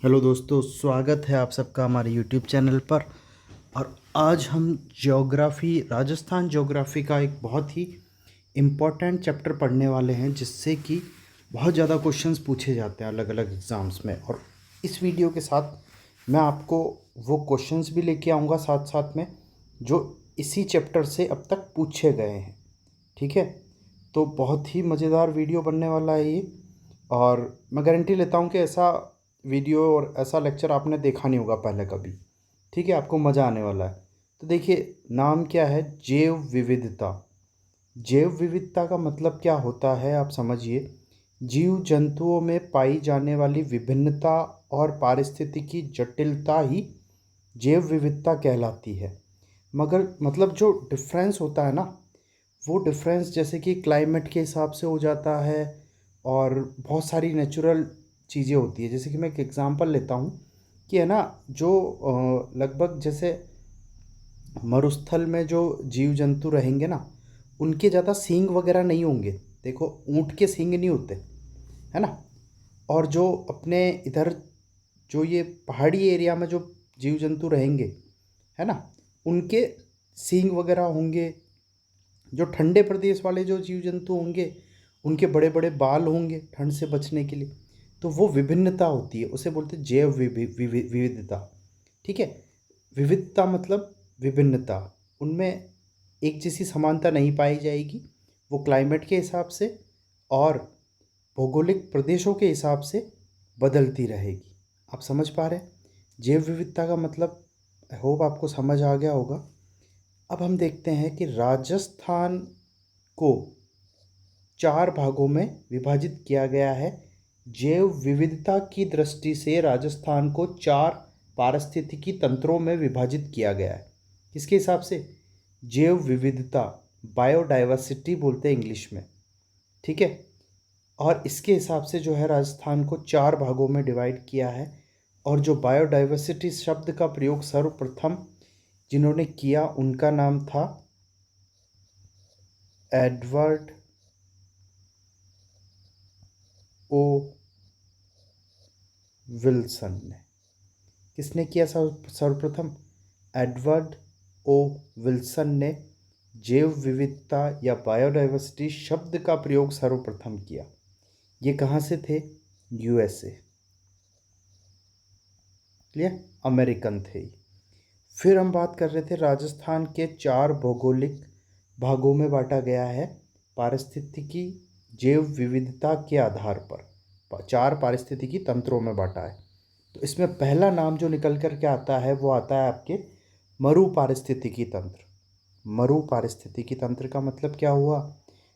Hello दोस्तों, स्वागत है आप सबका हमारे यूट्यूब चैनल पर। और आज हम राजस्थान ज्योग्राफी का एक बहुत ही इम्पोर्टेंट चैप्टर पढ़ने वाले हैं, जिससे कि बहुत ज़्यादा क्वेश्चंस पूछे जाते हैं अलग अलग एग्ज़ाम्स में। और इस वीडियो के साथ मैं आपको वो क्वेश्चंस भी लेके आऊँगा साथ साथ में, जो इसी चैप्टर से अब तक पूछे गए हैं। ठीक है, तो बहुत ही मज़ेदार वीडियो बनने वाला है ये। और मैं गारंटी लेता हूँ कि ऐसा वीडियो और ऐसा लेक्चर आपने देखा नहीं होगा पहले कभी। ठीक है, आपको मज़ा आने वाला है। तो देखिए, नाम क्या है? जैव विविधता। जैव विविधता का मतलब क्या होता है, आप समझिए। जीव जंतुओं में पाई जाने वाली विभिन्नता और पारिस्थितिकी जटिलता ही जैव विविधता कहलाती है। मगर मतलब जो डिफरेंस होता है ना, वो डिफरेंस जैसे कि क्लाइमेट के हिसाब से हो जाता है, और बहुत सारी नेचुरल चीज़ें होती है। जैसे कि मैं एक एग्ज़ाम्पल लेता हूँ कि है ना, जो लगभग जैसे मरुस्थल में जो जीव जंतु रहेंगे ना, उनके ज़्यादा सींग वगैरह नहीं होंगे। देखो, ऊँट के सींग नहीं होते, है ना। और जो अपने इधर जो ये पहाड़ी एरिया में जो जीव जंतु रहेंगे, है ना, उनके सींग वगैरह होंगे। जो ठंडे प्रदेश वाले जो जीव जंतु होंगे, उनके बड़े बड़े बाल होंगे ठंड से बचने के लिए। तो वो विभिन्नता होती है, उसे बोलते हैं जैव विविधता। ठीक है, विविधता मतलब विभिन्नता। उनमें एक जैसी समानता नहीं पाई जाएगी। वो क्लाइमेट के हिसाब से और भौगोलिक प्रदेशों के हिसाब से बदलती रहेगी। आप समझ पा रहे हैं जैव विविधता का मतलब? आई होप आपको समझ आ गया होगा। अब हम देखते हैं कि राजस्थान को 4 भागों में विभाजित किया गया है। जैव विविधता की दृष्टि से राजस्थान को 4 पारिस्थितिकी तंत्रों में विभाजित किया गया है। किसके हिसाब से? जैव विविधता, बायोडाइवर्सिटी बोलते हैं इंग्लिश में। ठीक है, और इसके हिसाब से जो है राजस्थान को 4 भागों में डिवाइड किया है। और जो बायोडाइवर्सिटी शब्द का प्रयोग सर्वप्रथम जिन्होंने किया, उनका नाम था एडवर्ड ओ विल्सन ने। किसने किया सर्वप्रथम? एडवर्ड ओ विल्सन ने जैव विविधता या बायोडाइवर्सिटी शब्द का प्रयोग सर्वप्रथम किया। ये कहाँ से थे? यूएसए। क्लियर? अमेरिकन थे। फिर हम बात कर रहे थे राजस्थान के 4 भौगोलिक भागों में बांटा गया है पारिस्थितिकी जैव विविधता के आधार पर। 4 पारिस्थितिकी तंत्रों में बांटा है। तो इसमें पहला नाम जो निकल कर के आता है, वो आता है आपके मरु पारिस्थितिकी तंत्र। मरु पारिस्थितिकी तंत्र का मतलब क्या हुआ?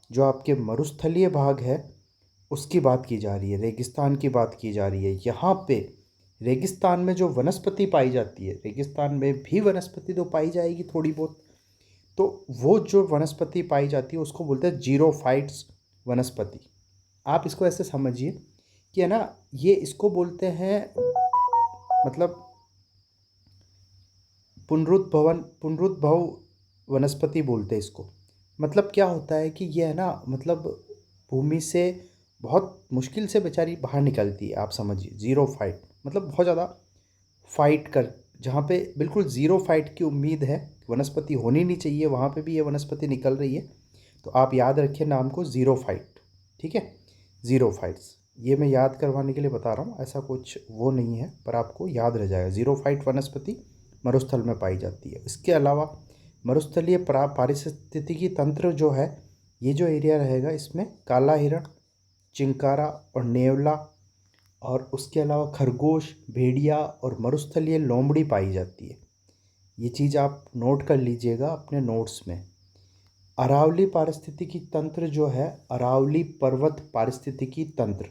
जो आपके मरुस्थलीय भाग है, उसकी बात की जा रही है, रेगिस्तान की बात की जा रही है। यहाँ पे रेगिस्तान में जो वनस्पति पाई जाती है, रेगिस्तान में भी वनस्पति तो पाई जाएगी थोड़ी बहुत, तो वो जो वनस्पति पाई जाती है उसको बोलते हैं जीरोफाइट्स वनस्पति। आप इसको ऐसे समझिए कि है ना, ये इसको बोलते हैं मतलब पुनरुद्भव वनस्पति बोलते हैं इसको। मतलब क्या होता है कि ये है ना, मतलब भूमि से बहुत मुश्किल से बेचारी बाहर निकलती है। आप समझिए, ज़ीरो फाइट मतलब बहुत ज़्यादा फाइट कर, जहाँ पे बिल्कुल ज़ीरो फाइट की उम्मीद है, वनस्पति होनी नहीं चाहिए, वहाँ पे भी ये वनस्पति निकल रही है। तो आप याद रखिए नाम को, ज़ीरो फाइट। ठीक है, ज़ीरो फाइट्स। ये मैं याद करवाने के लिए बता रहा हूँ, ऐसा कुछ वो नहीं है, पर आपको याद रह जाएगा। ज़ीरो फाइट वनस्पति मरुस्थल में पाई जाती है। इसके अलावा मरुस्थलीय पारिस्थितिकी तंत्र जो है, ये जो एरिया रहेगा, इसमें काला हिरण, चिंकारा और नेवला, और उसके अलावा खरगोश, भेड़िया और मरुस्थलीय लोमड़ी पाई जाती है। ये चीज़ आप नोट कर लीजिएगा अपने नोट्स में। अरावली पारिस्थितिकी तंत्र जो है, अरावली पर्वत पारिस्थितिकी तंत्र।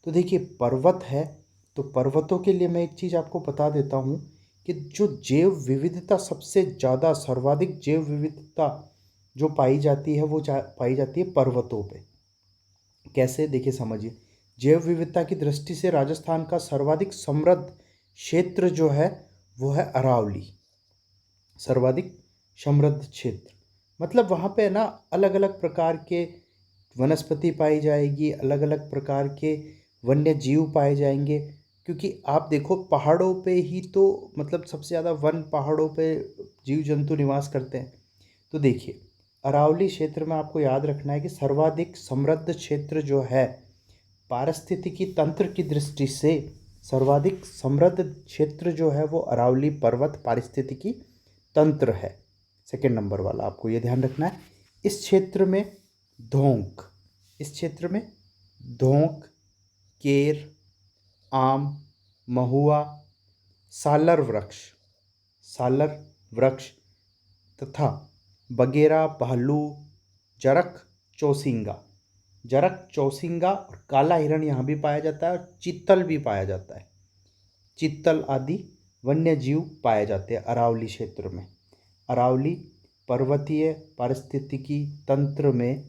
तो देखिए, पर्वत है, तो पर्वतों के लिए मैं एक चीज़ आपको बता देता हूँ कि जो जैव विविधता सबसे ज़्यादा, सर्वाधिक जैव विविधता जो पाई जाती है, वो पाई जाती है पर्वतों पे। कैसे? देखिए, समझिए। जैव विविधता की दृष्टि से राजस्थान का सर्वाधिक समृद्ध क्षेत्र जो है, वो है अरावली। सर्वाधिक समृद्ध क्षेत्र मतलब वहाँ पे ना अलग अलग प्रकार के वनस्पति पाई जाएगी, अलग अलग प्रकार के वन्य जीव पाए जाएंगे। क्योंकि आप देखो पहाड़ों पे ही तो मतलब सबसे ज़्यादा वन पहाड़ों पे जीव जंतु निवास करते हैं। तो देखिए, अरावली क्षेत्र में आपको याद रखना है कि सर्वाधिक समृद्ध क्षेत्र जो है पारिस्थितिकी तंत्र की दृष्टि से, सर्वाधिक समृद्ध क्षेत्र जो है वो अरावली पर्वत पारिस्थितिकी तंत्र है। सेकंड नंबर वाला आपको ये ध्यान रखना है। इस क्षेत्र में धोंक इस क्षेत्र में धोंक, केर, आम, महुआ, सालर वृक्ष सालर वृक्ष तथा बगेरा, भालू, जरख, चौसिंगा जरख, चौसिंगा और काला हिरण यहाँ भी पाया जाता है, और चीतल भी पाया जाता है। चीतल आदि वन्य जीव पाए जाते हैं अरावली क्षेत्र में। अरावली पर्वतीय पारिस्थितिकी तंत्र में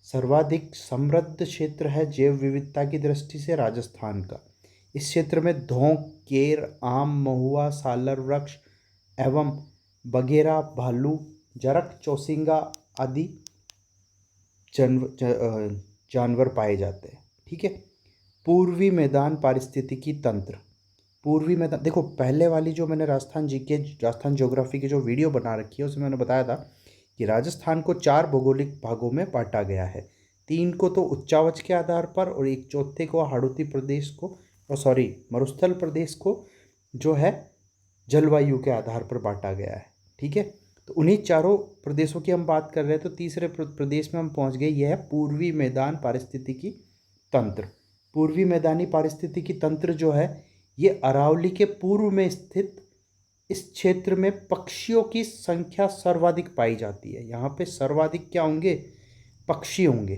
सर्वाधिक समृद्ध क्षेत्र है जैव विविधता की दृष्टि से राजस्थान का। इस क्षेत्र में धोंक, केर, आम, महुआ, सालर वृक्ष एवं बगेरा, भालू, जरख, चौसिंगा आदि जानवर पाए जाते हैं। ठीक है। पूर्वी मैदान पारिस्थितिकी तंत्र। पूर्वी मैदान देखो, पहले वाली जो मैंने राजस्थान ज्योग्राफी की जो वीडियो बना रखी है उसमें मैंने बताया था कि राजस्थान को 4 भौगोलिक भागों में बांटा गया है। 3 को तो उच्चावच के आधार पर और एक चौथे को हाड़ौती प्रदेश को, मरुस्थल प्रदेश को जो है जलवायु के आधार पर बांटा गया है। ठीक है। तो उन्हीं चारों प्रदेशों की हम बात कर रहे हैं। तो तीसरे प्रदेश में हम पहुंच गए, यह है पूर्वी मैदान पारिस्थितिकी तंत्र। पूर्वी मैदानी पारिस्थितिकी तंत्र जो है ये अरावली के पूर्व में स्थित इस क्षेत्र में पक्षियों की संख्या सर्वाधिक पाई जाती है। यहाँ पे सर्वाधिक क्या होंगे? पक्षी होंगे।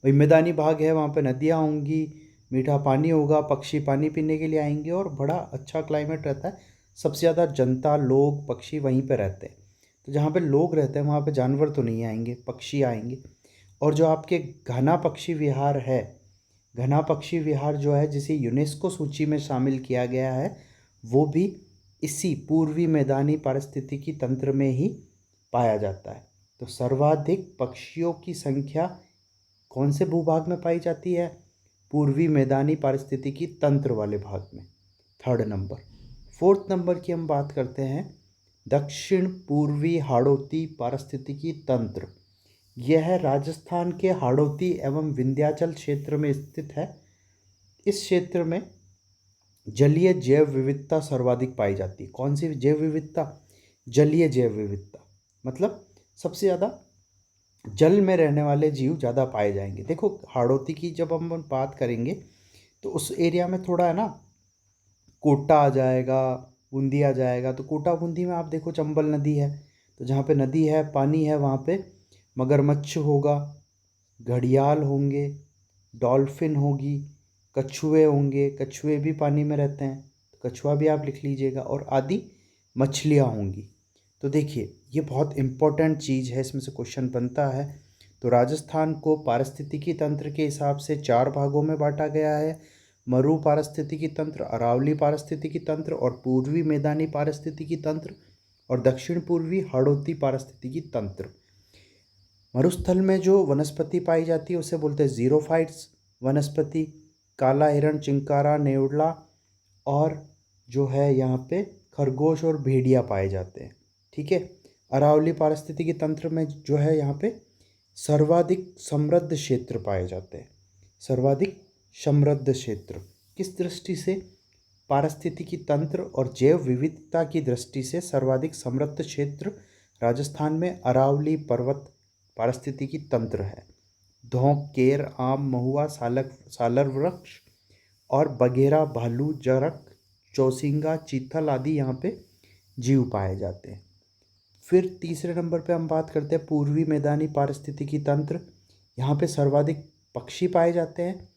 भाई मैदानी भाग है, वहाँ पे नदियाँ होंगी, मीठा पानी होगा, पक्षी पानी पीने के लिए आएंगे और बड़ा अच्छा क्लाइमेट रहता है। सबसे ज़्यादा जनता, लोग, पक्षी वहीं पे रहते हैं। तो जहाँ पे लोग रहते हैं वहाँ पे जानवर तो नहीं आएंगे, पक्षी आएंगे। और जो आपके घना पक्षी विहार है, घना पक्षी विहार जो है जिसे यूनेस्को सूची में शामिल किया गया है, वो भी इसी पूर्वी मैदानी पारिस्थितिकी तंत्र में ही पाया जाता है। तो सर्वाधिक पक्षियों की संख्या कौन से भूभाग में पाई जाती है? पूर्वी मैदानी पारिस्थितिकी तंत्र वाले भाग में। Third number. फोर्थ नंबर की हम बात करते हैं, दक्षिण पूर्वी हाड़ौती पारिस्थितिकी तंत्र। यह है राजस्थान के हाड़ौती एवं विंध्याचल क्षेत्र में स्थित है। इस क्षेत्र में जलीय जैव विविधता सर्वाधिक पाई जाती है। कौन सी जैव विविधता? जलीय जैव विविधता, मतलब सबसे ज़्यादा जल में रहने वाले जीव ज़्यादा पाए जाएंगे। देखो हाड़ौती की जब हम बात करेंगे तो उस एरिया में थोड़ा है ना, कोटा आ जाएगा, बूंदी आ जाएगा। तो कोटा बूंदी में आप देखो चंबल नदी है, तो जहाँ पे नदी है, पानी है, वहाँ पे मगरमच्छ होगा, घड़ियाल होंगे, डॉल्फिन होगी, कछुए होंगे, कछुए भी पानी में रहते हैं, तो कछुआ भी आप लिख लीजिएगा, और आदि मछलियाँ होंगी। तो देखिए ये बहुत इम्पोर्टेंट चीज़ है, इसमें से क्वेश्चन बनता है। तो राजस्थान को पारिस्थितिकी तंत्र के हिसाब से 4 भागों में बांटा गया है। मरु पारिस्थितिकी तंत्र, अरावली पारिस्थितिकी तंत्र और पूर्वी मैदानी पारिस्थितिकी तंत्र और दक्षिण पूर्वी हाड़ौती पारिस्थितिकी तंत्र। मरुस्थल में जो वनस्पति पाई जाती है उसे बोलते हैं जीरोफाइट्स वनस्पति। काला हिरण, चिंकारा, नेवला और जो है यहाँ पे खरगोश और भेड़िया पाए जाते हैं। ठीक है। अरावली पारिस्थितिकी तंत्र में जो है यहाँ पे सर्वाधिक समृद्ध क्षेत्र पाए जाते हैं। सर्वाधिक समृद्ध क्षेत्र किस दृष्टि से? पारिस्थितिकी तंत्र और जैव विविधता की दृष्टि से सर्वाधिक समृद्ध क्षेत्र राजस्थान में अरावली पर्वत पारिस्थितिकी तंत्र है। धौंक, केर, आम, महुआ, सालर वृक्ष और बगेरा, भालू, जरख, चौसिंगा, चीथल आदि यहाँ पे जीव पाए जाते हैं। फिर तीसरे नंबर पे हम बात करते हैं पूर्वी मैदानी पारिस्थितिकी तंत्र। यहाँ पे सर्वाधिक पक्षी पाए जाते हैं,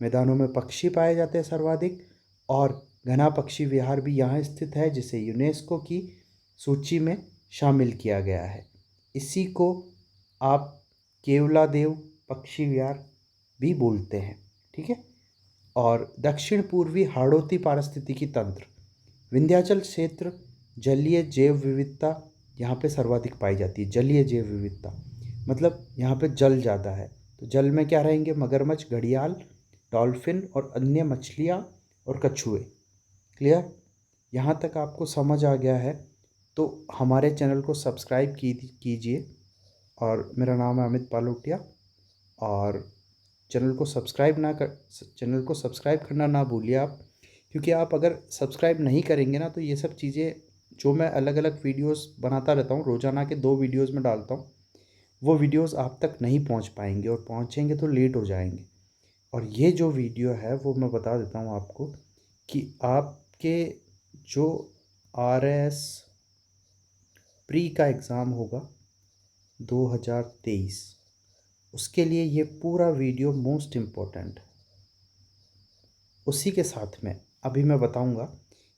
मैदानों में पक्षी पाए जाते हैं सर्वाधिक, और घना पक्षी विहार भी यहाँ स्थित है जिसे यूनेस्को की सूची में शामिल किया गया है। इसी को आप केवलादेव पक्षी विहार भी बोलते हैं। ठीक है। और दक्षिण पूर्वी हाड़ौती पारिस्थितिकी तंत्र, विंध्याचल क्षेत्र, जलीय जैव विविधता यहाँ पे सर्वाधिक पाई जाती है। जलीय जैव विविधता मतलब यहाँ पे जल ज़्यादा है, तो जल में क्या रहेंगे? मगरमच्छ, घड़ियाल, डॉल्फिन और अन्य मछलियाँ और कछुए। क्लियर? यहाँ तक आपको समझ आ गया है तो हमारे चैनल को सब्सक्राइब कीजिए। और मेरा नाम है अमित पालोटिया। और चैनल को सब्सक्राइब करना ना भूलिए आप, क्योंकि आप अगर सब्सक्राइब नहीं करेंगे ना तो ये सब चीज़ें जो मैं अलग अलग वीडियोस बनाता रहता हूँ, रोज़ाना के 2 वीडियोस में डालता हूँ, वो वीडियोस आप तक नहीं पहुँच पाएंगे, और पहुँचेंगे तो लेट हो जाएंगे। और ये जो वीडियो है वो मैं बता देता हूँ आपको कि आपके जो RS प्री का एग्ज़ाम होगा 2023, उसके लिए ये पूरा वीडियो मोस्ट इम्पोर्टेंट है। उसी के साथ में अभी मैं बताऊंगा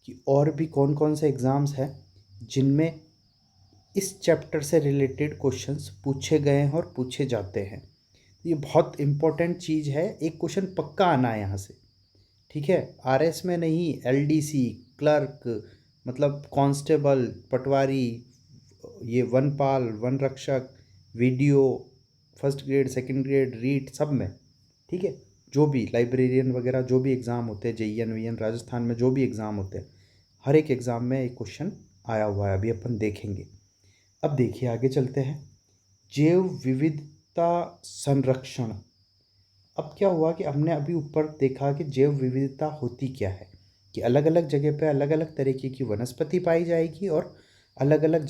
कि और भी कौन कौन से एग्ज़ाम्स हैं जिनमें इस चैप्टर से रिलेटेड क्वेश्चंस पूछे गए हैं और पूछे जाते हैं। ये बहुत इम्पोर्टेंट चीज़ है, एक क्वेश्चन पक्का आना है यहाँ से। ठीक है? RS में नहीं, LDC, क्लर्क, मतलब कांस्टेबल, पटवारी, ये वनपाल, वन रक्षक, VDO, first grade, second grade, REET, सब में। ठीक है? जो भी लाइब्रेरियन वगैरह जो भी एग्ज़ाम होते हैं, JEN VN राजस्थान में जो भी एग्ज़ाम होते हैं, हर एक एग्ज़ाम में एक क्वेश्चन आया हुआ है, अभी अपन देखेंगे। अब देखिए आगे चलते हैं। जैव विविधता संरक्षण। अब क्या हुआ कि हमने अभी ऊपर देखा कि जैव विविधता होती क्या है, कि अलग अलग जगह पे अलग अलग तरीके की वनस्पति पाई जाएगी और अलग अलग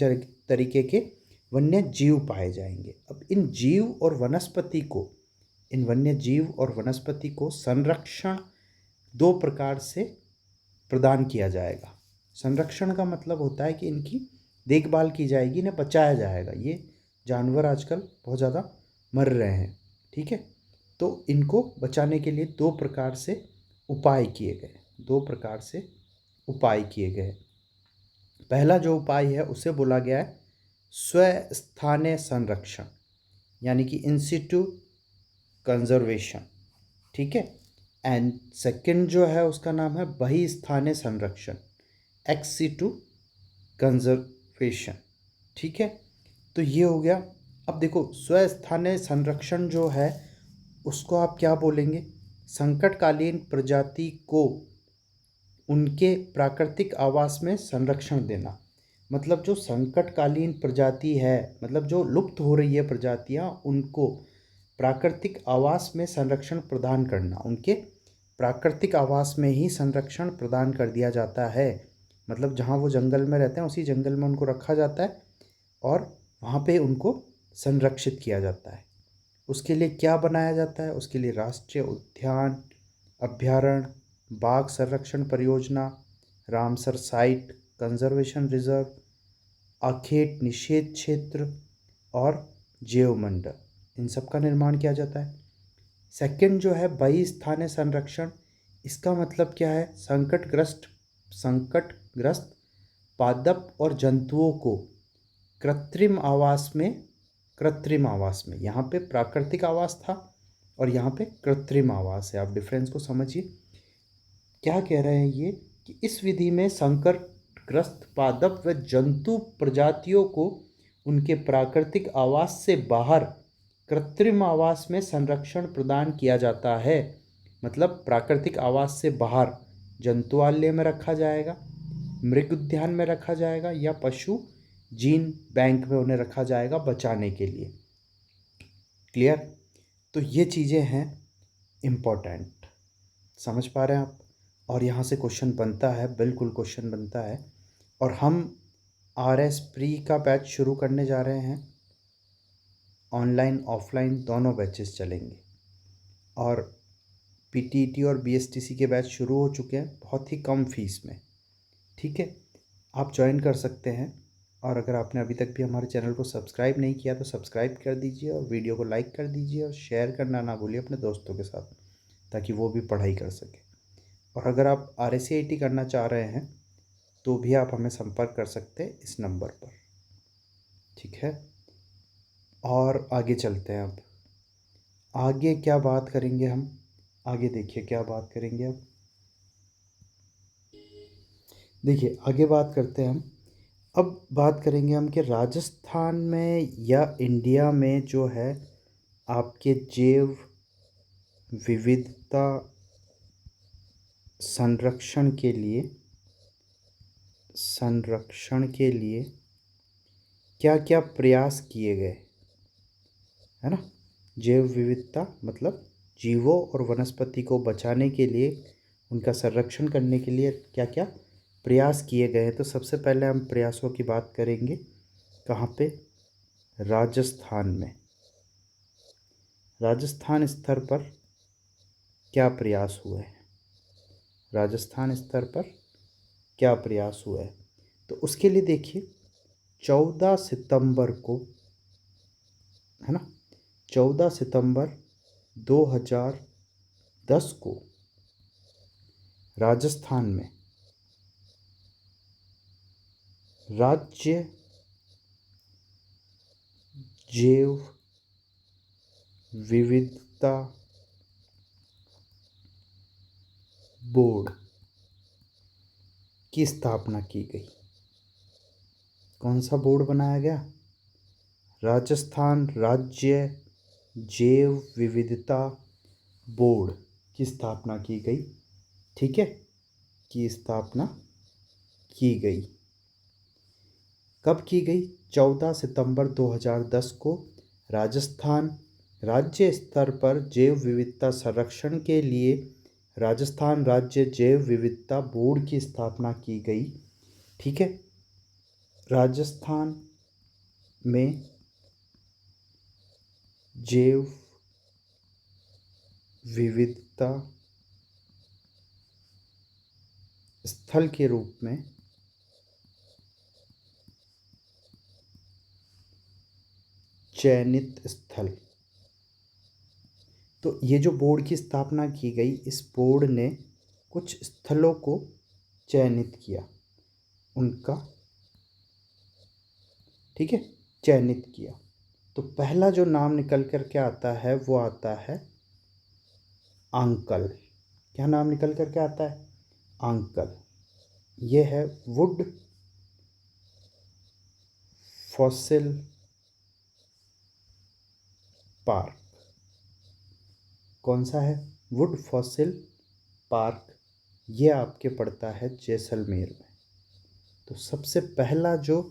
तरीके के वन्य जीव पाए जाएंगे। अब इन वन्य जीव और वनस्पति को संरक्षण 2 प्रकार से प्रदान किया जाएगा। संरक्षण का मतलब होता है कि इनकी देखभाल की जाएगी, इन्हें बचाया जाएगा। ये जानवर आजकल बहुत ज़्यादा मर रहे हैं। ठीक है? तो इनको बचाने के लिए 2 प्रकार से उपाय किए गए। पहला जो उपाय है उसे बोला गया है स्वस्थानीय संरक्षण, यानी कि इन सिटू कंजर्वेशन। ठीक है? एंड सेकंड जो है उसका नाम है बहिस्थानीय संरक्षण, एक्स सिटू कंजर्वेशन। ठीक है? तो ये हो गया। अब देखो, स्वस्थानीय संरक्षण जो है उसको आप क्या बोलेंगे? संकटकालीन प्रजाति को उनके प्राकृतिक आवास में संरक्षण देना। मतलब जो संकटकालीन प्रजाति है, मतलब जो लुप्त हो रही है प्रजातियां, उनको प्राकृतिक आवास में संरक्षण प्रदान करना। उनके प्राकृतिक आवास में ही संरक्षण प्रदान कर दिया जाता है। मतलब जहाँ वो जंगल में रहते हैं उसी जंगल में उनको रखा जाता है और वहाँ पे उनको संरक्षित किया जाता है। उसके लिए क्या बनाया जाता है? उसके लिए राष्ट्रीय उद्यान, अभ्यारण्य, बाघ संरक्षण परियोजना, रामसर साइट, कंजर्वेशन रिजर्व, अखेट निषेध क्षेत्र और जैवमंडल, इन सब का निर्माण किया जाता है। सेकंड जो है बहिस्थानीय संरक्षण, इसका मतलब क्या है? संकटग्रस्त पादप और जंतुओं को कृत्रिम आवास में, यहाँ पे प्राकृतिक आवास था और यहाँ पे कृत्रिम आवास है। आप डिफरेंस को समझिए। क्या कह रहे हैं ये कि इस विधि में संकटग्रस्त पादप व जंतु प्रजातियों को उनके प्राकृतिक आवास से बाहर कृत्रिम आवास में संरक्षण प्रदान किया जाता है। मतलब प्राकृतिक आवास से बाहर जंतुआलय में रखा जाएगा, मृग उद्यान में रखा जाएगा, या पशु जीन बैंक में उन्हें रखा जाएगा बचाने के लिए। क्लियर? तो ये चीज़ें हैं इम्पोर्टेंट। समझ पा रहे हैं आप? और यहाँ से क्वेश्चन बनता है, बिल्कुल क्वेश्चन बनता है। और हम RS प्री का बैच शुरू करने जा रहे हैं। ऑनलाइन ऑफलाइन दोनों बैचेस चलेंगे। और PTET और BSTC के बैच शुरू हो चुके हैं बहुत ही कम फीस में। ठीक है? आप ज्वाइन कर सकते हैं। और अगर आपने अभी तक भी हमारे चैनल को सब्सक्राइब नहीं किया तो सब्सक्राइब कर दीजिए और वीडियो को लाइक कर दीजिए और शेयर करना ना भूलिए अपने दोस्तों के साथ, ताकि वो भी पढ़ाई कर सकें। और अगर आप RSCIT करना चाह रहे हैं तो भी आप हमें संपर्क कर सकते हैं इस नंबर पर। ठीक है? और आगे चलते हैं। अब आगे क्या बात करेंगे हम? आगे देखिए क्या बात करेंगे। देखिए आगे बात करते हैं हम। अब बात करेंगे हम कि राजस्थान में या इंडिया में जो है आपके जैव विविधता संरक्षण के लिए क्या क्या प्रयास किए गए, है ना। जैव विविधता मतलब जीवों और वनस्पति को बचाने के लिए, उनका संरक्षण करने के लिए क्या क्या प्रयास किए गए हैं। तो सबसे पहले हम प्रयासों की बात करेंगे। कहाँ पे? राजस्थान में। राजस्थान स्तर पर क्या प्रयास हुए हैं? राजस्थान स्तर पर क्या प्रयास हुए हैं? तो उसके लिए देखिए 14 सितंबर को, है ना, 14 सितंबर 2010 को राजस्थान में राज्य जैव विविधता बोर्ड की स्थापना की गई। कौन सा बोर्ड बनाया गया? राजस्थान राज्य जैव विविधता बोर्ड की स्थापना की गई। ठीक है, की स्थापना की गई। कब की गई? 14 सितंबर 2010 को राजस्थान राज्य स्तर पर जैव विविधता संरक्षण के लिए राजस्थान राज्य जैव विविधता बोर्ड की स्थापना की गई। ठीक है, राजस्थान में जैव विविधता स्थल के रूप में चयनित स्थल। तो ये जो बोर्ड की स्थापना की गई, इस बोर्ड ने कुछ स्थलों को चयनित किया, उनका, ठीक है, चयनित किया। तो पहला जो नाम निकल कर के आता है वो आता है आंकल। क्या नाम निकल कर के आता है? आंकल। ये है वुड फॉसिल पार्क। कौन सा है? Would fossil park. ये आपके पड़ता है जैसलमेर में। तो सबसे पहला जो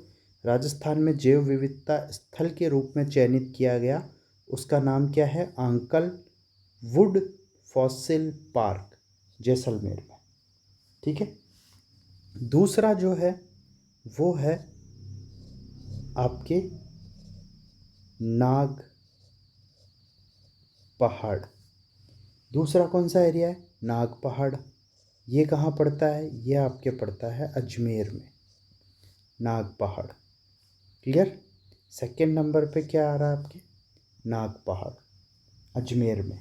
राजस्थान में जैव विविधता स्थल के रूप में चयनित किया गया, उसका नाम क्या है? आंकल वुड फॉसिल पार्क, जैसलमेर में। ठीक है, दूसरा जो है वो है आपके नाग पहाड़। दूसरा कौन सा एरिया है? नाग पहाड़। ये कहाँ पड़ता है? ये आपके पड़ता है अजमेर में, नाग पहाड़। क्लियर? सेकंड नंबर पे क्या आ रहा है आपके? नाग पहाड़, अजमेर में।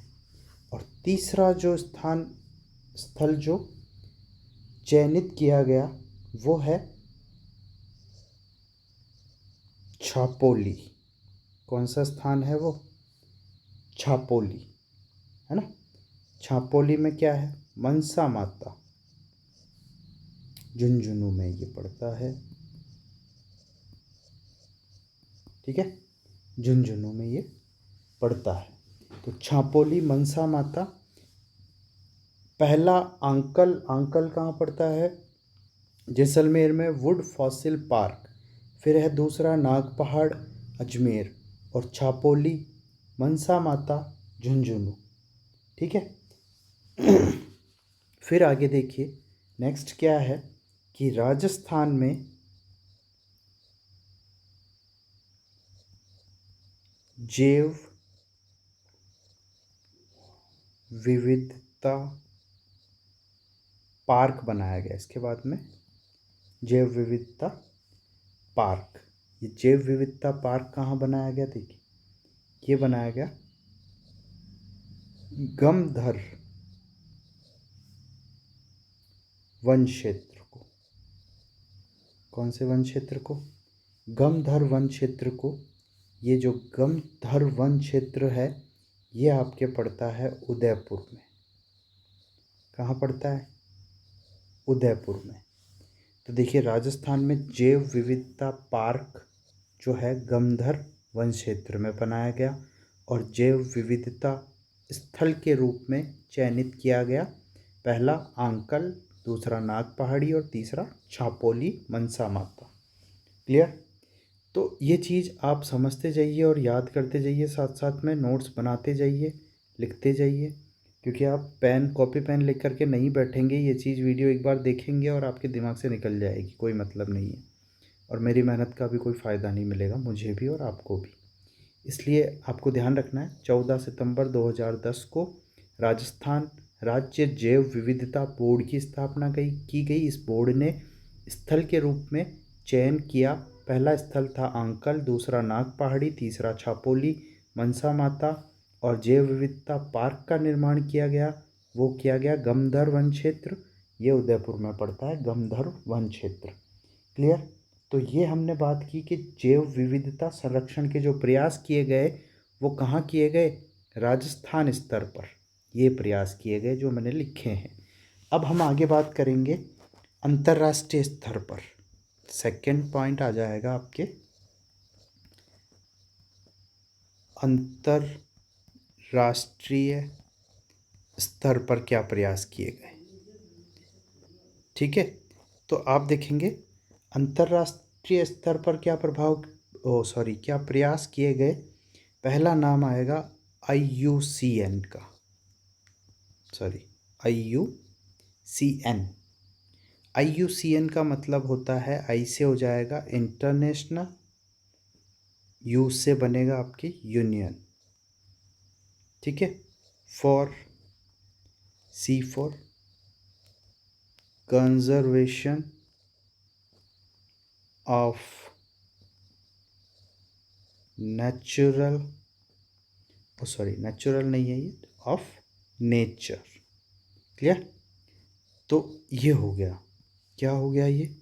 और तीसरा जो स्थल जो चयनित किया गया वो है छापोली। कौन सा स्थान है वो? छापोली, है ना। छापोली में क्या है? मनसा माता, झुंझुनू में ये पड़ता है। ठीक है, झुंझुनू में ये पड़ता है। तो छापोली, मनसा माता। पहला आंकल कहाँ पड़ता है? जैसलमेर में, वुड फॉसिल पार्क। फिर है दूसरा नाग पहाड़, अजमेर। और छापोली, मनसा माता, झुंझुनू। ठीक है। फिर आगे देखिए, नेक्स्ट क्या है कि राजस्थान में जैव विविधता पार्क बनाया गया। इसके बाद में जैव विविधता पार्क। ये जैव विविधता पार्क कहाँ बनाया गया? देखिए, ये बनाया गया गमधर वन क्षेत्र को। कौन से वन क्षेत्र को? गमधर वन क्षेत्र को। ये जो गमधर वन क्षेत्र है ये आपके पड़ता है उदयपुर में। कहाँ पड़ता है? उदयपुर में। तो देखिए, राजस्थान में जैव विविधता पार्क जो है गमधर वन क्षेत्र में बनाया गया और जैव विविधता स्थल के रूप में चयनित किया गया पहला आंकल, दूसरा नाग पहाड़ी और तीसरा छापोली मनसा माता। क्लियर? तो ये चीज़ आप समझते जाइए और याद करते जाइए, साथ साथ में नोट्स बनाते जाइए, लिखते जाइए, क्योंकि आप पेन कॉपी पेन लिख करके नहीं बैठेंगे, ये चीज़ वीडियो एक बार देखेंगे और आपके दिमाग से निकल जाएगी, कोई मतलब नहीं है, और मेरी मेहनत का भी कोई फ़ायदा नहीं मिलेगा, मुझे भी और आपको भी। इसलिए आपको ध्यान रखना है 14 सितंबर 2010 को राजस्थान राज्य जैव विविधता बोर्ड की स्थापना की गई। इस बोर्ड ने स्थल के रूप में चयन किया। पहला स्थल था आंकल, दूसरा नाग पहाड़ी, तीसरा छापोली मनसा माता, और जैव विविधता पार्क का निर्माण किया गया। वो किया गया गमधर वन क्षेत्र, ये उदयपुर में पड़ता है, गमधर वन क्षेत्र। क्लियर? तो ये हमने बात की कि जैव विविधता संरक्षण के जो प्रयास किए गए वो कहाँ किए गए? राजस्थान स्तर पर ये प्रयास किए गए जो मैंने लिखे हैं। अब हम आगे बात करेंगे अंतर्राष्ट्रीय स्तर पर। सेकंड पॉइंट आ जाएगा आपके अंतर्राष्ट्रीय स्तर पर क्या प्रयास किए गए। ठीक है, तो आप देखेंगे अंतर्राष्ट्रीय स्तर पर क्या क्या प्रयास किए गए। पहला नाम आएगा IUCN का, IUCN। IUCN का मतलब होता है, आई से हो जाएगा इंटरनेशनल, यू से बनेगा आपकी यूनियन, ठीक है, सी फॉर कंजर्वेशन ऑफ नेचुरल नहीं है ये, ऑफ नेचर। क्लियर? तो ये हो गया, क्या हो गया ये?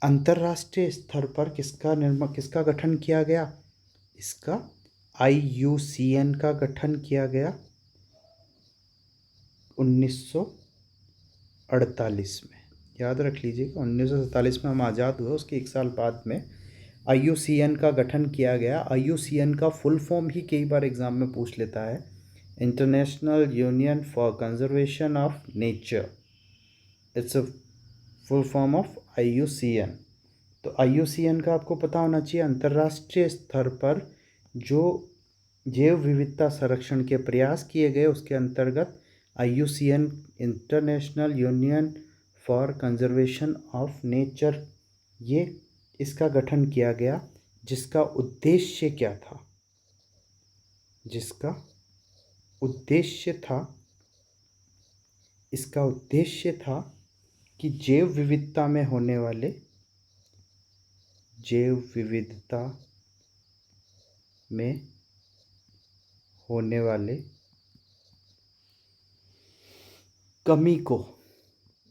अंतर्राष्ट्रीय स्तर पर किसका गठन किया गया? इसका IUCN का गठन किया गया 1948 में। याद रख लीजिएगा, 1947 में हम आज़ाद हुए, उसके एक साल बाद में IUCN का गठन किया गया। IUCN का फुल फॉर्म ही कई बार एग्ज़ाम में पूछ लेता है, international union for conservation of nature. It's a full form of IUCN। तो IUCN का आपको पता होना चाहिए, अंतर्राष्ट्रीय स्तर पर जो जैव विविधता संरक्षण के प्रयास किए गए उसके अंतर्गत IUCN, international union for conservation of nature, ये इसका गठन किया गया, जिसका उद्देश्य क्या था? इसका उद्देश्य था कि जैव विविधता में होने वाले कमी को,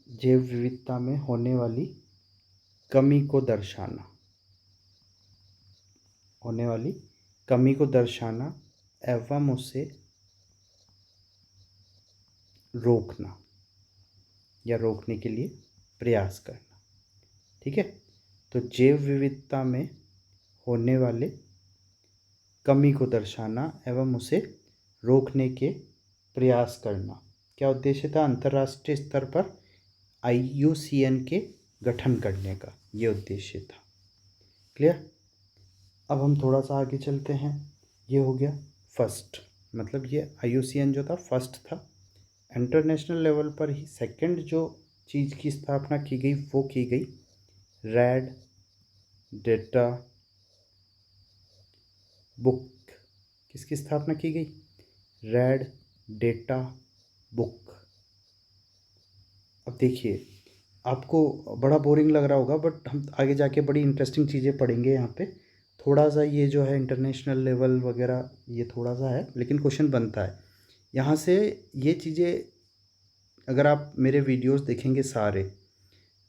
जैव विविधता में होने वाली कमी को दर्शाना एवं उसे रोकना या रोकने के लिए प्रयास करना। ठीक है, तो जैव विविधता में होने वाले कमी को दर्शाना एवं उसे रोकने के प्रयास करना, क्या उद्देश्य था? अंतर्राष्ट्रीय स्तर पर IUCN के गठन करने का ये उद्देश्य था। क्लियर? अब हम थोड़ा सा आगे चलते हैं। ये हो गया फर्स्ट, मतलब ये IUCN जो था फर्स्ट था। इंटरनेशनल लेवल पर ही सेकंड जो चीज़ की स्थापना की गई वो की गई रेड डेटा बुक। किसकी स्थापना की गई? Red data book. अब देखिए, आपको बड़ा बोरिंग लग रहा होगा, बट हम आगे जाके बड़ी इंटरेस्टिंग चीज़ें पढ़ेंगे यहाँ पे। थोड़ा सा ये जो है इंटरनेशनल लेवल वगैरह ये थोड़ा सा है, लेकिन क्वेश्चन बनता है यहाँ से। ये चीज़ें अगर आप मेरे वीडियोस देखेंगे सारे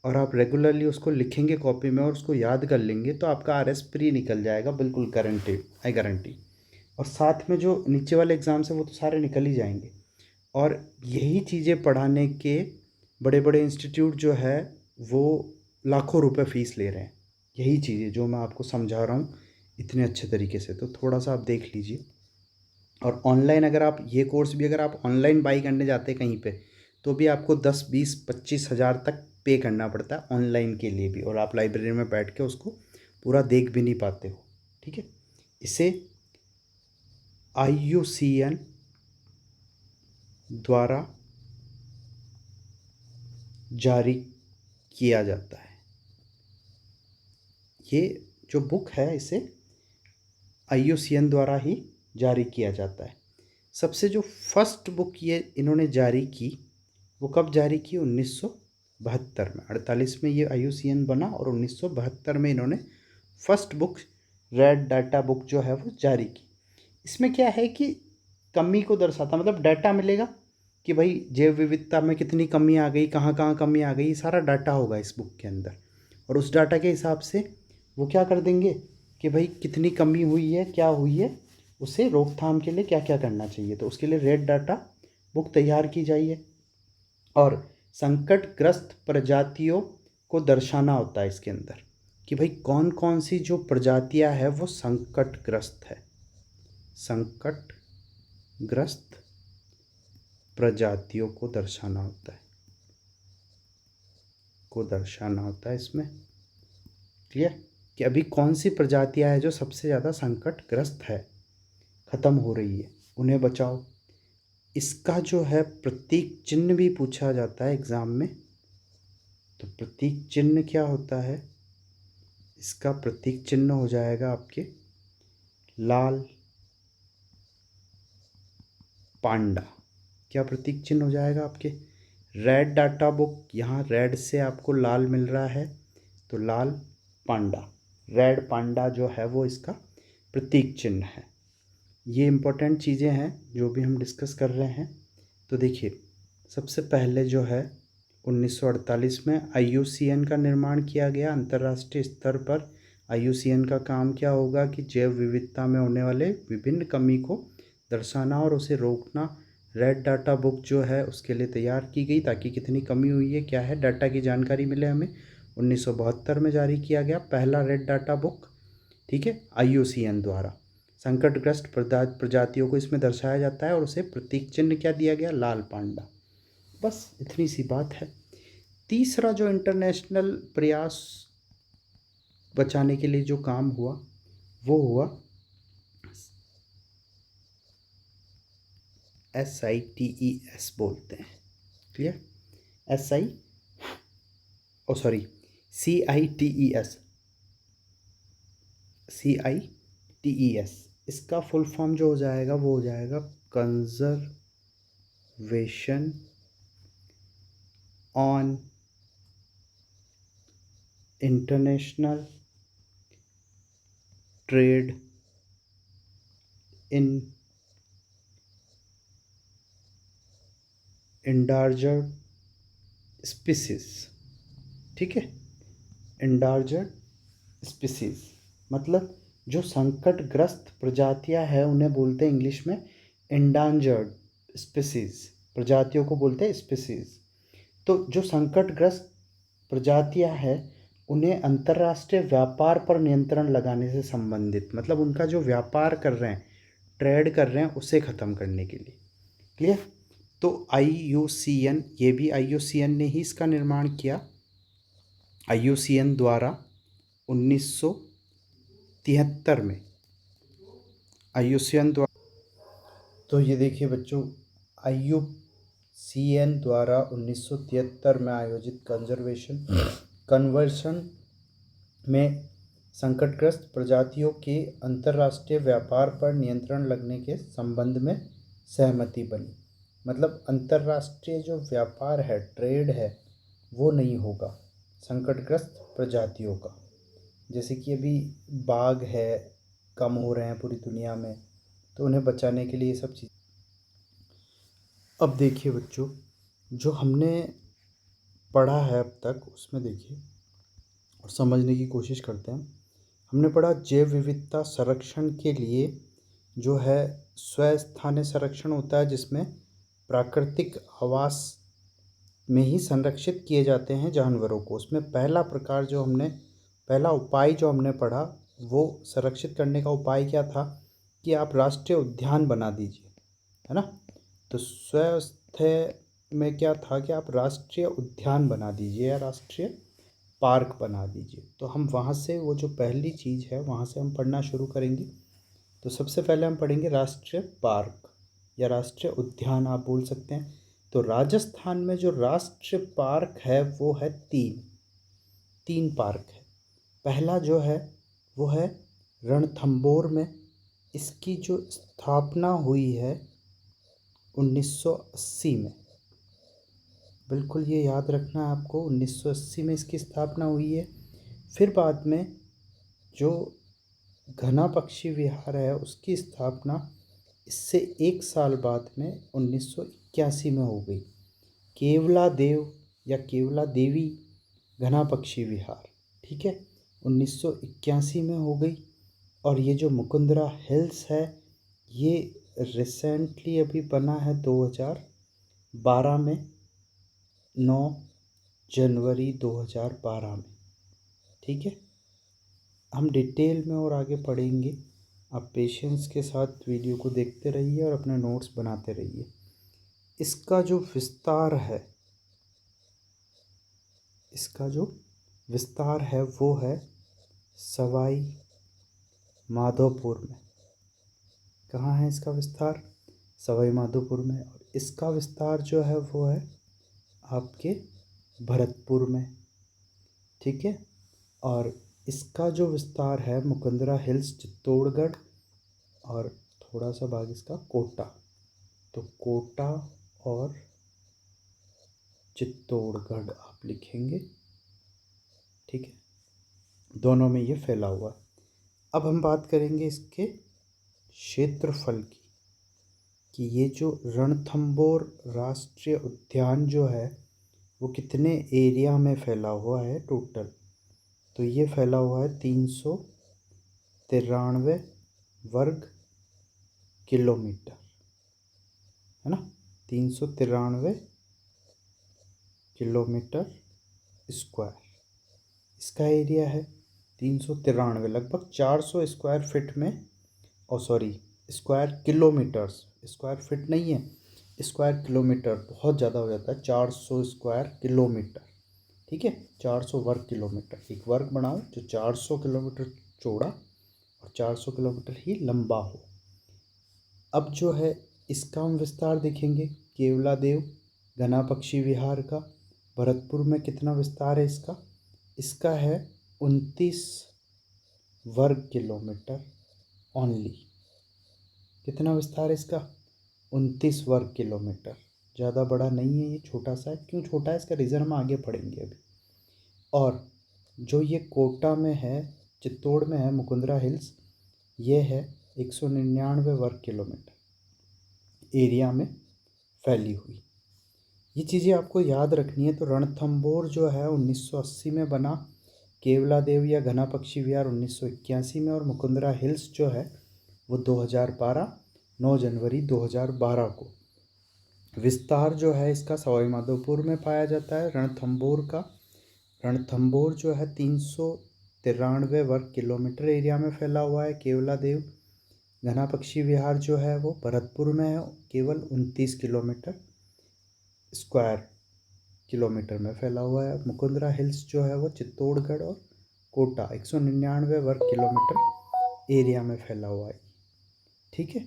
और आप रेगुलरली उसको लिखेंगे कॉपी में और उसको याद कर लेंगे तो आपका RS प्री निकल जाएगा, बिल्कुल गारंटी, आई गारंटी। और साथ में जो नीचे वाले एग्ज़ाम्स हैं वो तो सारे निकल ही जाएंगे। और यही चीज़ें पढ़ाने के बड़े बड़े इंस्टीट्यूट जो है वो लाखों रुपए फ़ीस ले रहे हैं। यही चीज़ें जो मैं आपको समझा रहा हूँ इतने अच्छे तरीके से, तो थोड़ा सा आप देख लीजिए। और ऑनलाइन अगर आप ये कोर्स भी अगर आप ऑनलाइन बाई करने जाते हैं कहीं पे, तो भी आपको 10, 20, 25 हज़ार तक पे करना पड़ता है ऑनलाइन के लिए भी, और आप लाइब्रेरी में बैठ के उसको पूरा देख भी नहीं पाते हो। ठीक है, इसे IUCN द्वारा जारी किया जाता है। ये जो बुक है इसे IUCN द्वारा ही जारी किया जाता है। सबसे जो फर्स्ट बुक ये इन्होंने जारी की वो कब जारी की? 1972 में। 48 में ये IUCN बना और 1972 में इन्होंने first book red data book जो है वो जारी की। इसमें क्या है कि कमी को दर्शाता, मतलब डाटा मिलेगा कि भाई जैव विविधता में कितनी कमी आ गई, कहाँ कहाँ कमी आ गई, सारा डाटा होगा इस बुक के अंदर। और उस डाटा के हिसाब से वो क्या कर देंगे कि भाई कितनी कमी हुई है, क्या हुई है, उसे रोकथाम के लिए क्या क्या करना चाहिए। तो उसके लिए रेड डाटा बुक तैयार की जाइए। और संकटग्रस्त प्रजातियों को दर्शाना होता है इसके अंदर कि भाई कौन कौन सी जो प्रजातियां हैं वो संकटग्रस्त है। संकटग्रस्त प्रजातियों को दर्शाना होता है इसमें। क्लियर कि अभी कौन सी प्रजातियां हैं जो सबसे ज़्यादा संकटग्रस्त है, ख़त्म हो रही है, उन्हें बचाओ। इसका जो है प्रतीक चिन्ह भी पूछा जाता है एग्ज़ाम में। तो प्रतीक चिन्ह क्या होता है? इसका प्रतीक चिन्ह हो जाएगा आपके लाल पांडा। क्या प्रतीक चिन्ह हो जाएगा आपके? रेड डाटा बुक, यहाँ रेड से आपको लाल मिल रहा है तो लाल पांडा, रेड पांडा जो है वो इसका प्रतीक चिन्ह है। ये इम्पोर्टेंट चीज़ें हैं जो भी हम डिस्कस कर रहे हैं। तो देखिए, सबसे पहले जो है 1948 में IUCN का निर्माण किया गया अंतर्राष्ट्रीय स्तर पर। IUCN का काम क्या होगा कि जैव विविधता में होने वाले विभिन्न कमी को दर्शाना और उसे रोकना। रेड डाटा बुक जो है उसके लिए तैयार की गई ताकि कितनी कमी हुई है, क्या है, डाटा की जानकारी मिले हमें। 1972 में जारी किया गया पहला रेड डाटा बुक। ठीक है, IUCN द्वारा संकटग्रस्त प्रजातियों को इसमें दर्शाया जाता है और उसे प्रतीक चिन्ह क्या दिया गया? लाल पांडा। बस इतनी सी बात है। तीसरा जो इंटरनेशनल प्रयास बचाने के लिए जो काम हुआ वो हुआ SITES बोलते हैं। क्लियर? SI ओ सॉरी CITES इसका फुल फॉर्म जो हो जाएगा वो हो जाएगा conservation on international trade in endangered species. ठीक है, endangered स्पीसीज मतलब जो संकटग्रस्त प्रजातियां हैं उन्हें बोलते हैं इंग्लिश में endangered स्पीसीज, प्रजातियों को बोलते हैं स्पीसीज। तो जो संकटग्रस्त प्रजातियां हैं उन्हें अंतर्राष्ट्रीय व्यापार पर नियंत्रण लगाने से संबंधित, मतलब उनका जो व्यापार कर रहे हैं, ट्रेड कर रहे हैं, उसे ख़त्म करने के लिए। क्लियर? तो IUCN, ये भी IUCN ने ही इसका निर्माण किया। IUCN द्वारा 1973 में IUCN द्वारा, तो ये देखिए बच्चों, IUCN द्वारा 1973 में आयोजित कन्वर्शन में संकटग्रस्त प्रजातियों के अंतर्राष्ट्रीय व्यापार पर नियंत्रण लगने के संबंध में सहमति बनी। मतलब अंतर्राष्ट्रीय जो व्यापार है, ट्रेड है, वो नहीं होगा संकटग्रस्त प्रजातियों का। जैसे कि अभी बाघ है, कम हो रहे हैं पूरी दुनिया में, तो उन्हें बचाने के लिए ये सब चीज़। अब देखिए बच्चों, जो हमने पढ़ा है अब तक उसमें देखिए और समझने की कोशिश करते हैं। हमने पढ़ा जैव विविधता संरक्षण के लिए जो है स्वस्थानीय संरक्षण होता है, जिसमें प्राकृतिक आवास में ही संरक्षित किए जाते हैं जानवरों को। उसमें पहला उपाय जो हमने पढ़ा वो संरक्षित करने का उपाय क्या था कि आप राष्ट्रीय उद्यान बना दीजिए, है ना। तो स्वस्थ में क्या था कि आप राष्ट्रीय उद्यान बना दीजिए या राष्ट्रीय पार्क बना दीजिए। तो हम वहाँ से वो जो पहली चीज़ है वहाँ से हम पढ़ना शुरू करेंगे। तो सबसे पहले हम पढ़ेंगे राष्ट्रीय पार्क या राष्ट्रीय उद्यान आप बोल सकते हैं। तो राजस्थान में जो राष्ट्रीय पार्क है वो है तीन पार्क है। पहला जो है वो है रणथंभौर में। इसकी जो स्थापना हुई है 1980 में, बिल्कुल ये याद रखना है आपको, 1980 में इसकी स्थापना हुई है। फिर बाद में जो घना पक्षी विहार है उसकी स्थापना इससे एक साल बाद में 1981 में हो गई। केवला देव या केवला देवी घना पक्षी विहार, ठीक है, 1981 में हो गई। और ये जो मुकुंदरा हिल्स है ये रिसेंटली अभी बना है 2012 में, 9 जनवरी 2012 में, ठीक है। हम डिटेल में और आगे पढ़ेंगे। आप पेशेंस के साथ वीडियो को देखते रहिए और अपने नोट्स बनाते रहिए। इसका जो विस्तार है वो है सवाई माधोपुर में। कहाँ है इसका विस्तार? सवाई माधोपुर में। और इसका विस्तार जो है वो है आपके भरतपुर में, ठीक है। और इसका जो विस्तार है मुकुंदरा हिल्स चित्तौड़गढ़ और थोड़ा सा भाग इसका कोटा। तो कोटा और चित्तौड़गढ़ आप लिखेंगे, ठीक है, दोनों में ये फैला हुआ है। अब हम बात करेंगे इसके क्षेत्रफल की, कि ये जो रणथंभौर राष्ट्रीय उद्यान जो है वो कितने एरिया में फैला हुआ है टोटल। तो ये फैला हुआ है 393 वर्ग किलोमीटर, है ना, 393 किलोमीटर स्क्वायर इसका एरिया है। 393 लगभग 400 स्क्वायर फिट में, और sorry square kilometres, square feet नहीं है, स्क्वायर किलोमीटर बहुत ज़्यादा हो जाता है, 400 स्क्वायर किलोमीटर, ठीक है, 400 वर्ग किलोमीटर। एक वर्ग बनाओ जो 400 किलोमीटर चौड़ा और 400 किलोमीटर ही लंबा हो। अब जो है इसका हम विस्तार देखेंगे। केवला देव घना पक्षी विहार का भरतपुर में कितना विस्तार है इसका? इसका है 29 वर्ग किलोमीटर ओनली। कितना विस्तार है इसका? 29 वर्ग किलोमीटर। ज़्यादा बड़ा नहीं है, ये छोटा सा है। क्यों छोटा है इसका रीज़न हम आगे पढ़ेंगे अभी। और जो ये कोटा में है, चित्तौड़ में है मुकुंदरा हिल्स, ये है 199 वर्ग किलोमीटर एरिया में फैली हुई। ये चीज़ें आपको याद रखनी है। तो रणथंभौर जो है 1980 में बना, केवला देव या घना पक्षी विहार 1981 में, और मुकुंदरा हिल्स जो है वो 2012 9 जनवरी 2012 को। विस्तार जो है इसका सवाई माधोपुर में पाया जाता है। रणथंभौर का, रणथंभौर जो है 393 वर्ग किलोमीटर एरिया में फैला हुआ है। केवला देव घना पक्षी विहार जो है वो भरतपुर में है, केवल 29 स्क्वायर किलोमीटर में फैला हुआ है। मुकुंदरा हिल्स जो है वो चित्तौड़गढ़ और कोटा 199 वर्ग किलोमीटर एरिया में फैला हुआ है, ठीक है।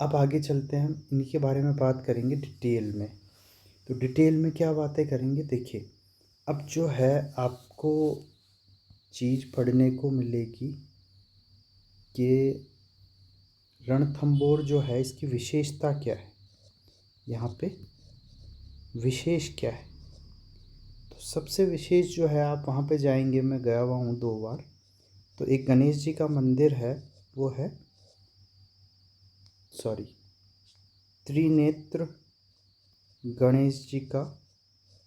अब आगे चलते हैं, हम इनके बारे में बात करेंगे डिटेल में। तो डिटेल में क्या बातें करेंगे देखिए। अब जो है आपको चीज़ पढ़ने को मिलेगी कि रणथंभौर जो है इसकी विशेषता क्या है, यहाँ पे विशेष क्या है। तो सबसे विशेष जो है, आप वहाँ पे जाएंगे, मैं गया हुआ हूँ 2 बार। तो एक गणेश जी का मंदिर है, वो है त्रिनेत्र गणेश जी का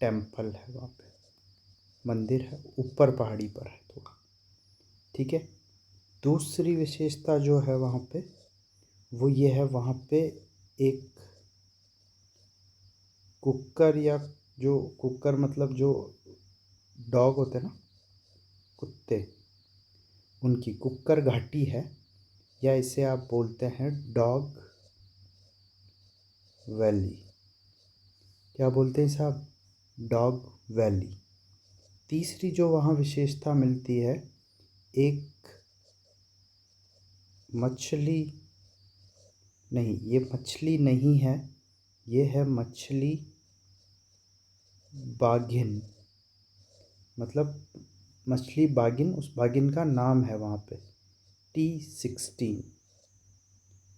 टेम्पल है, वहाँ पे मंदिर है, ऊपर पहाड़ी पर है थोड़ा, ठीक है। दूसरी विशेषता जो है वहाँ पे वो ये है, वहाँ पे एक कुक्कर, या जो कुक्कर मतलब जो डॉग होते हैं ना, कुत्ते, उनकी कुक्कर घाटी है, या इसे आप बोलते हैं डॉग वैली। क्या बोलते हैं साहब, डॉग वैली। तीसरी जो वहाँ विशेषता मिलती है, एक मछली नहीं, ये मछली नहीं है, ये है मछली बाघिन, मतलब मछली बाघिन, उस बाघिन का नाम है वहाँ पे T16।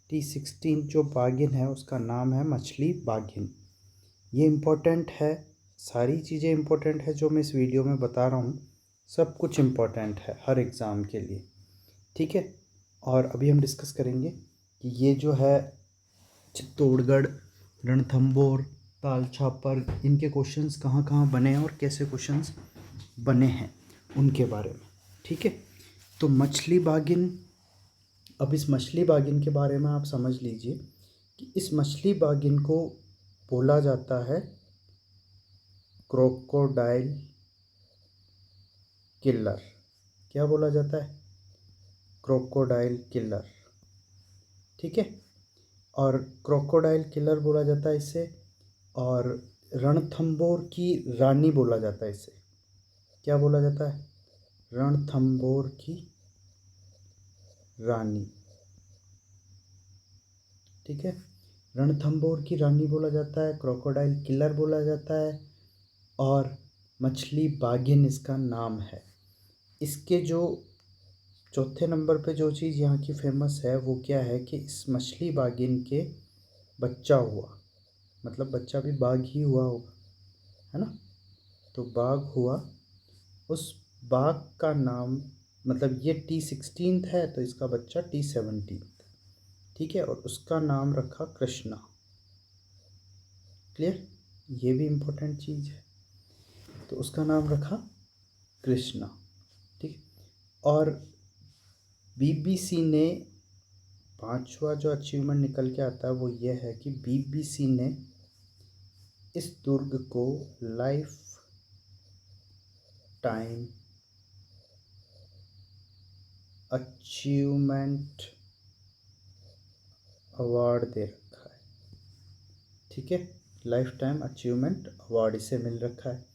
T16 जो बाघिन है उसका नाम है मछली बाघिन। ये इम्पोर्टेंट है, सारी चीज़ें इम्पोर्टेंट है जो मैं इस वीडियो में बता रहा हूँ, सब कुछ इम्पोर्टेंट है हर एग्ज़ाम के लिए, ठीक है। और अभी हम डिस्कस करेंगे कि ये जो है चित्तौड़गढ़, रणथंभौर, ताल छापर, इनके क्वेश्चंस कहाँ कहाँ बने हैं और कैसे क्वेश्चंस बने हैं उनके बारे में, ठीक है। तो मछली बाघिन, अब इस मछली बाघिन के बारे में आप समझ लीजिए कि इस मछली बाघिन को बोला जाता है क्रोकोडाइल किलर। क्या बोला जाता है, क्रोकोडाइल किलर, ठीक है। और क्रोकोडाइल किलर बोला जाता है इसे, और रणथंभौर की रानी बोला जाता है इसे। क्या बोला जाता है, रणथंभौर की रानी, ठीक है। रणथंभौर की रानी बोला जाता है, क्रोकोडाइल किलर बोला जाता है, और मछली बाघिन इसका नाम है। इसके जो चौथे नंबर पे जो चीज़ यहाँ की फेमस है वो क्या है कि इस मछली बाघिन के बच्चा हुआ, मतलब बच्चा भी बाघ ही हुआ होगा, है ना। तो बाघ हुआ, उस बाघ का नाम, मतलब ये T16 है तो इसका बच्चा T17, ठीक है, और उसका नाम रखा कृष्णा। क्लियर, ये भी इम्पोर्टेंट चीज़ है, तो उसका नाम रखा कृष्णा, ठीक। और BBC ने पांचवा जो अचीवमेंट निकल के आता है वो ये है कि BBC ने इस दुर्ग को लाइफ टाइम अचीवमेंट अवार्ड दे रखा है, ठीक है। लाइफ टाइम अचीवमेंट अवार्ड इसे मिल रखा है।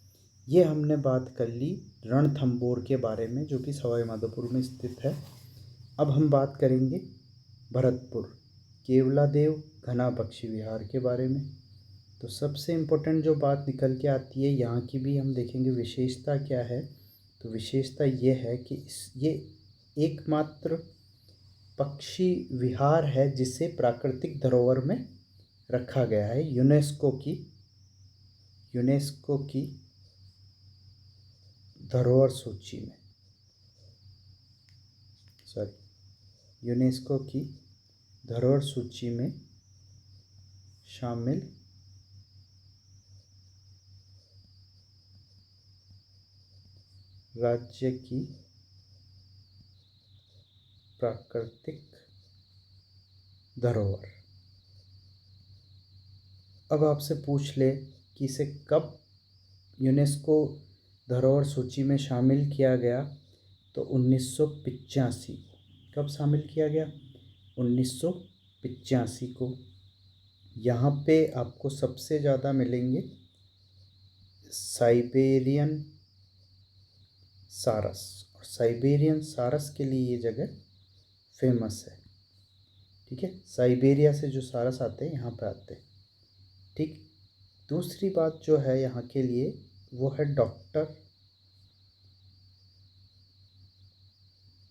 ये हमने बात कर ली रणथंभौर के बारे में जो कि सवाई माधोपुर में स्थित है। अब हम बात करेंगे भरतपुर, केवलादेव घना पक्षी विहार के बारे में। तो सबसे इम्पोर्टेंट जो बात निकल के आती है, यहाँ की भी हम देखेंगे विशेषता क्या है। तो विशेषता ये है कि ये एकमात्र पक्षी विहार है जिसे प्राकृतिक धरोहर में रखा गया है, यूनेस्को की धरोहर सूची में, यूनेस्को की धरोहर सूची में शामिल राज्य की प्राकृतिक धरोहर। अब आपसे पूछ ले कि इसे कब यूनेस्को धरोहर सूची में शामिल किया गया, तो 1985। कब शामिल किया गया, 1985 को। यहाँ पे आपको सबसे ज़्यादा मिलेंगे साइबेरियन सारस, और साइबेरियन सारस के लिए ये जगह फेमस है, ठीक है। साइबेरिया से जो सारस आते हैं यहाँ पे आते हैं, ठीक। दूसरी बात जो है यहाँ के लिए वो है डॉक्टर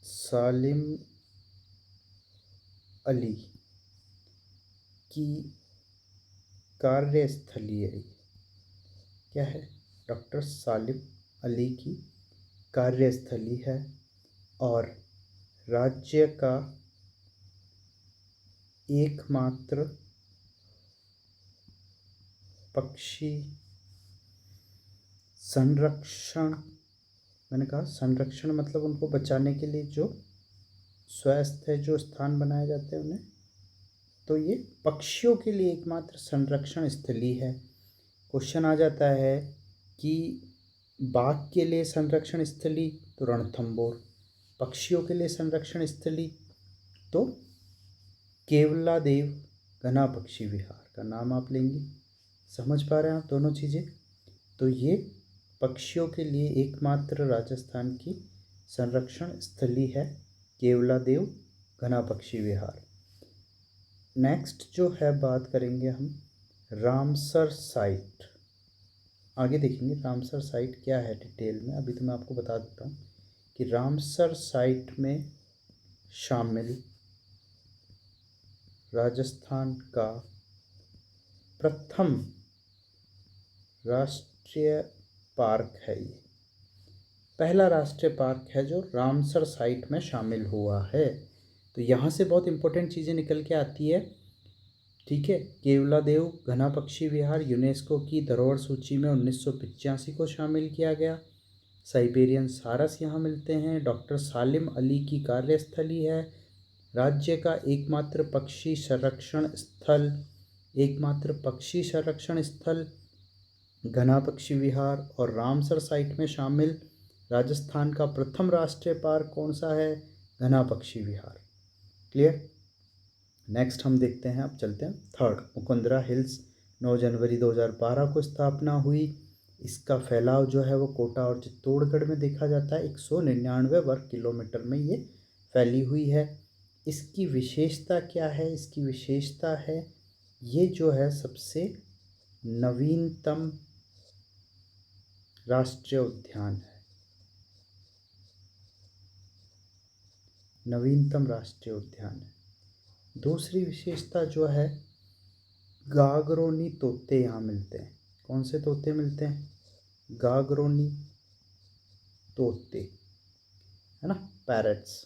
सालिम अली की कार्यस्थली है। क्या है, डॉक्टर सालिम अली की कार्यस्थली है, और राज्य का एकमात्र पक्षी संरक्षण, मैंने कहा संरक्षण मतलब उनको बचाने के लिए जो स्वास्थ्य जो स्थान बनाए जाते हैं उन्हें, तो ये पक्षियों के लिए एकमात्र संरक्षण स्थली है। क्वेश्चन आ जाता है कि बाघ के लिए संरक्षण स्थली तो रणथंभौर, पक्षियों के लिए संरक्षण स्थली तो केवलादेव घना पक्षी विहार का नाम आप लेंगे, समझ पा रहे हैं आप दोनों चीज़ें? तो ये पक्षियों के लिए एकमात्र राजस्थान की संरक्षण स्थली है केवलादेव घना पक्षी विहार। नेक्स्ट जो है बात करेंगे हम रामसर साइट। आगे देखेंगे रामसर साइट क्या है डिटेल में। अभी तो मैं आपको बता देता हूँ कि रामसर साइट में शामिल राजस्थान का प्रथम राष्ट्रीय पार्क है। ये पहला राष्ट्रीय पार्क है जो रामसर साइट में शामिल हुआ है। तो यहाँ से बहुत इंपॉर्टेंट चीज़ें निकल के आती है, ठीक है। केवलादेव घना पक्षी विहार यूनेस्को की धरोहर सूची में 1985 को शामिल किया गया। साइबेरियन सारस यहाँ मिलते हैं। डॉक्टर सालिम अली की कार्यस्थली है। राज्य का एकमात्र पक्षी संरक्षण स्थल घना पक्षी विहार और रामसर साइट में शामिल राजस्थान का प्रथम राष्ट्रीय पार्क कौन सा है? घना पक्षी विहार। क्लियर। नेक्स्ट हम देखते हैं, अब चलते हैं थर्ड। मुकुंदरा हिल्स 9 जनवरी 2012 को स्थापना हुई। इसका फैलाव जो है वो कोटा और चित्तौड़गढ़ में देखा जाता है। 199 वर्ग किलोमीटर में ये फैली हुई है। इसकी विशेषता क्या है? इसकी विशेषता है ये जो है सबसे नवीनतम राष्ट्रीय उद्यान है। नवीनतम राष्ट्रीय उद्यान है। दूसरी विशेषता जो है गागरोनी तोते यहाँ मिलते हैं। कौन से तोते मिलते हैं? गागरोनी तोते, है ना, पैरट्स।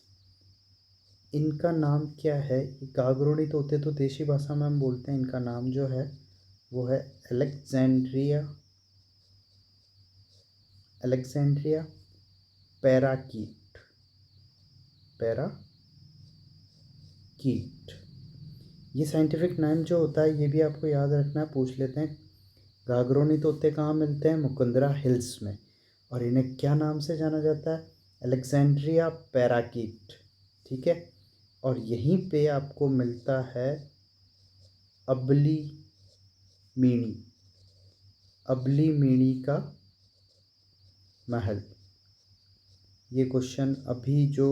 इनका नाम क्या है? गागरोनी तोते तो देशी भाषा में हम बोलते हैं, इनका नाम जो है वो है अलेक्जेंड्रिया पैराकीट। ये साइंटिफिक नाम जो होता है ये भी आपको याद रखना है, पूछ लेते हैं। गागरोनी तोते कहाँ मिलते हैं? मुकुंदरा हिल्स में। और इन्हें क्या नाम से जाना जाता है? अलेक्जेंड्रिया पैराकीट, ठीक है। और यहीं पे आपको मिलता है अबली मीणी का महल। ये क्वेश्चन अभी जो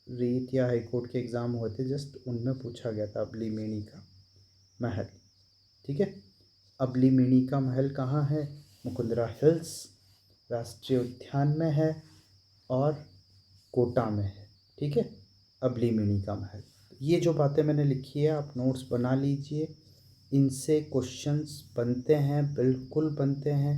रीट या हाईकोर्ट के एग्ज़ाम हुए थे जस्ट उनमें पूछा गया था, अबली मीणी का महल, ठीक है। अबली मीणी का महल कहाँ है? मुकुंदरा हिल्स राष्ट्रीय उद्यान में है और कोटा में है, ठीक है। अबली मीणी का महल। ये जो बातें मैंने लिखी है आप नोट्स बना लीजिए, इनसे क्वेश्चंस बनते हैं, बिल्कुल बनते हैं।